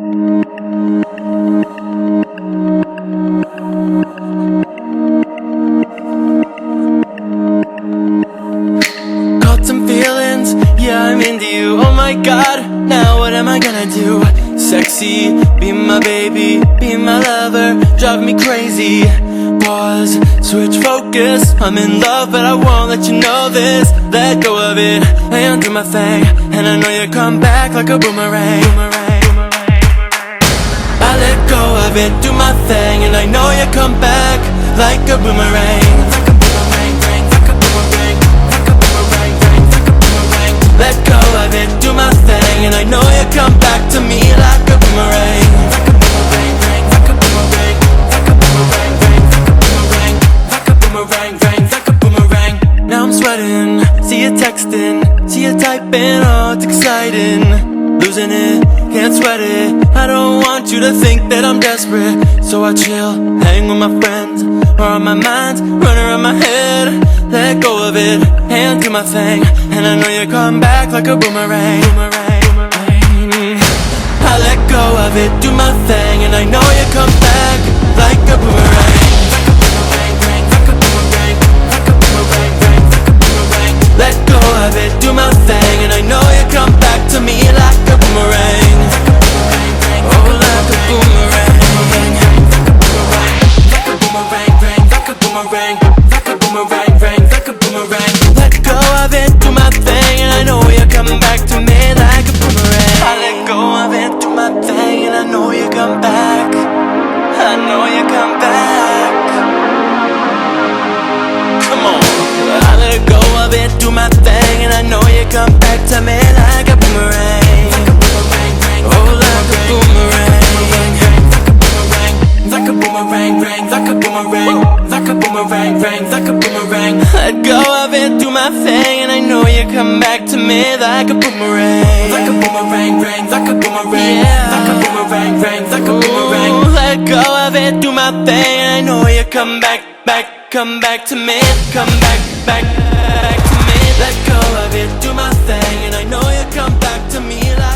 Caught some feelings, yeah, I'm into you. Oh my god, now what am I gonna do? Sexy, be my baby, be my lover, drive me crazy. Pause, switch focus, I'm in love but I won't let you know this. Let go of it, and do my thing, and I know you come back like a boomerang. I let go of it, do my thing, and I know you come back like a boomerang. Like a boomerang, like a boomerang, like a boomerang, like a boomerang. Let go of it, do my thing, and I know you come back to me like a boomerang. Like a boomerang, like a boomerang, like a boomerang, like a boomerang, like a boomerang. Now I'm sweating, see you texting, see you typing, oh it's exciting. Losing it, can't sweat it, I don't want you to think that I'm desperate. So I chill, hang with my friends, or on my mind, run around my head. Let go of it, and do my thing, and I know you come back like a boomerang. I let go of it, do my thing, and I know you come back like a boomerang. Like a boomerang, like a boomerang, like a boomerang. Let go of it, do my thing, and I know you come back to me like a boomerang. Oh, like a boomerang. Like a boomerang, like a boomerang, like a boomerang, like a boomerang. Let go of it, do my thing, and I know you come back to me like a boomerang. I let go of it, do my thing, and I know you come back. I know you come back. Come on. I let go of it, do my thing, and I know you come back to me like a boomerang. Oh, like a boomerang. Like a boomerang, like a boomerang, like a boomerang, like a boomerang. Let go of it, do my thing, and I know you come back to me like a boomerang. Like a boomerang, like a boomerang, like a boomerang, like a boomerang. Let go of it, do my thing, and I know you come back to me, come back to me. Let go of it, do my thing, and I know you come back to me like